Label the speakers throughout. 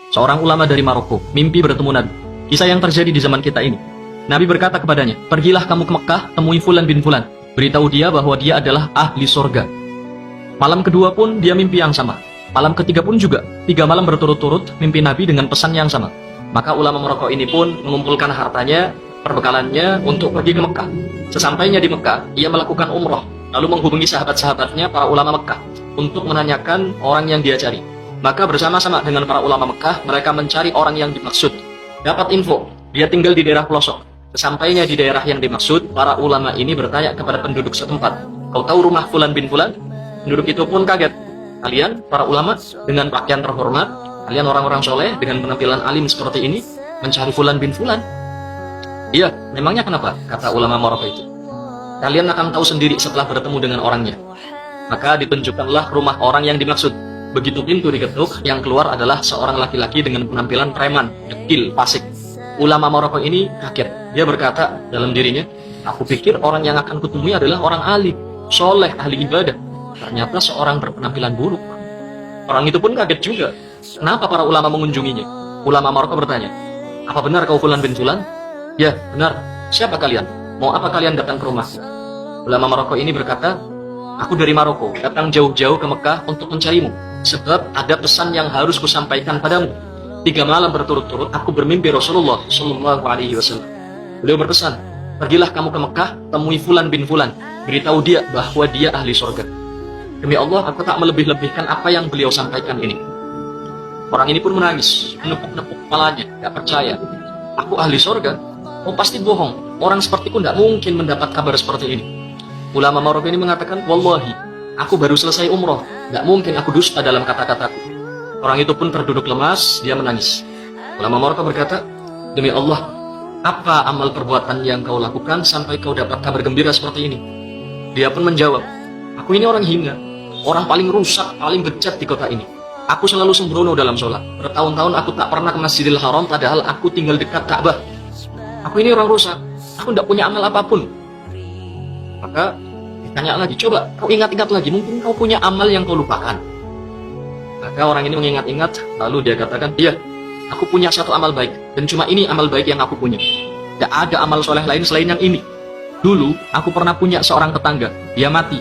Speaker 1: seorang ulama dari Maroko, mimpi bertemu Nabi. Kisah yang terjadi di zaman kita ini. Nabi berkata kepadanya, pergilah kamu ke Mekah, temui Fulan bin Fulan. Beritahu dia bahwa dia adalah ahli surga. Malam kedua pun dia mimpi yang sama. Malam ketiga pun juga. 3 malam berturut-turut mimpi Nabi dengan pesan yang sama. Maka ulama Maroko ini pun mengumpulkan hartanya, perbekalannya untuk pergi ke Mekah. Sesampainya di Mekah, ia melakukan umroh, lalu menghubungi sahabat-sahabatnya para ulama Mekah untuk menanyakan orang yang dia cari. Maka bersama-sama dengan para ulama Mekah, mereka mencari orang yang dimaksud. Dapat info, dia tinggal di daerah pelosok. Sesampainya di daerah yang dimaksud, para ulama ini bertanya kepada penduduk setempat, kau tahu rumah Fulan bin Fulan? Penduduk itu pun kaget. Kalian, para ulama, dengan pakaian terhormat, kalian orang-orang soleh, dengan penampilan alim seperti ini, mencari Fulan bin Fulan? Iya, memangnya kenapa? Kata ulama Maroko itu. Kalian akan tahu sendiri setelah bertemu dengan orangnya. Maka ditunjukkanlah rumah orang yang dimaksud. Begitu pintu diketuk, yang keluar adalah seorang laki-laki dengan penampilan preman, dekil, fasik. Ulama Maroko ini kaget. Dia berkata dalam dirinya, aku pikir orang yang akan kutemui adalah orang alim, soleh, ahli ibadah. Ternyata seorang berpenampilan buruk. Orang itu pun kaget juga. Kenapa para ulama mengunjunginya? Ulama Maroko bertanya, apa benar kau Fulan bin Fulan? Ya, benar. Siapa kalian? Mau apa kalian datang ke rumahku? Ulama Maroko ini berkata, aku dari Maroko, datang jauh-jauh ke Mekah untuk mencarimu. Sebab ada pesan yang harus kusampaikan padamu. 3 malam berturut-turut aku bermimpi Rasulullah Shallallahu Alaihi Wasallam. Beliau berpesan, pergilah kamu ke Mekah, temui Fulan bin Fulan, beritahu dia bahwa dia ahli surga. Demi Allah, aku tak melebih-lebihkan apa yang beliau sampaikan ini. Orang ini pun menangis, menepuk-nepuk kepalanya, gak percaya. Aku ahli surga? Oh pasti bohong. Orang sepertiku tidak mungkin mendapat kabar seperti ini. Ulama Maroko ini mengatakan, wallahi, aku baru selesai umroh, gak mungkin aku dusta dalam kata-kataku. Orang itu pun terduduk lemas, dia menangis. Ulama Maroko berkata, demi Allah, apa amal perbuatan yang kau lakukan sampai kau dapat kabar gembira seperti ini? Dia pun menjawab, aku ini orang hina, orang paling rusak, paling bejat di kota ini. Aku selalu sembrono dalam sholat. Bertahun-tahun aku tak pernah ke Masjidil Haram, padahal aku tinggal dekat Ka'bah. Aku ini orang rusak, aku tidak punya amal apapun. Maka ditanya lagi, coba kau ingat-ingat lagi, mungkin kau punya amal yang kau lupakan. Maka orang ini mengingat-ingat, lalu dia katakan, iya, aku punya satu amal baik, dan cuma ini amal baik yang aku punya. Tidak ada amal soleh lain selain yang ini. Dulu, aku pernah punya seorang tetangga, dia mati.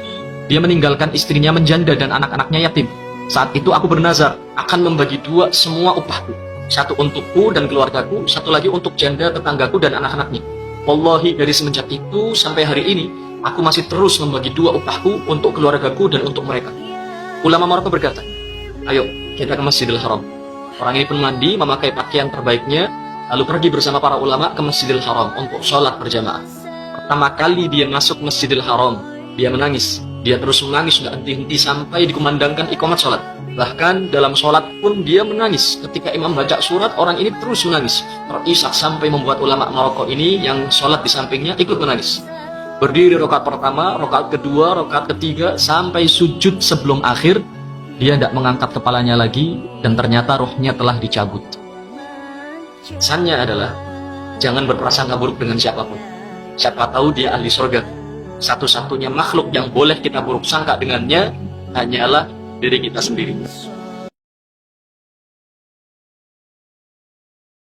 Speaker 1: Dia meninggalkan istrinya menjanda dan anak-anaknya yatim. Saat itu aku bernazar, akan membagi 2 semua upahku. 1 untukku dan keluargaku, 1 lagi untuk janda tetanggaku dan anak-anaknya. Wallahi, dari semenjak itu sampai hari ini, aku masih terus membagi 2 upahku untuk keluargaku dan untuk mereka. Ulama Maroko berkata, ayo kita ke Masjidil Haram. Orang ini pun mandi, memakai pakaian terbaiknya, lalu pergi bersama para ulama ke Masjidil Haram untuk sholat berjamaah. Pertama kali dia masuk Masjidil Haram, dia menangis. Dia terus menangis, tidak henti-henti sampai dikumandangkan iqamat sholat. Bahkan dalam sholat pun dia menangis. Ketika imam baca surat, orang ini terus menangis. Terisak sampai membuat ulama Maroko ini yang sholat di sampingnya ikut menangis. Berdiri rakaat pertama, rakaat kedua, rakaat ketiga, sampai sujud sebelum akhir. Dia tidak mengangkat kepalanya lagi, dan ternyata rohnya telah dicabut. Pesannya adalah, jangan berprasangka buruk dengan siapapun. Siapa tahu dia ahli surga. Satu-satunya makhluk yang boleh kita buruk sangka dengannya hanyalah diri kita sendiri.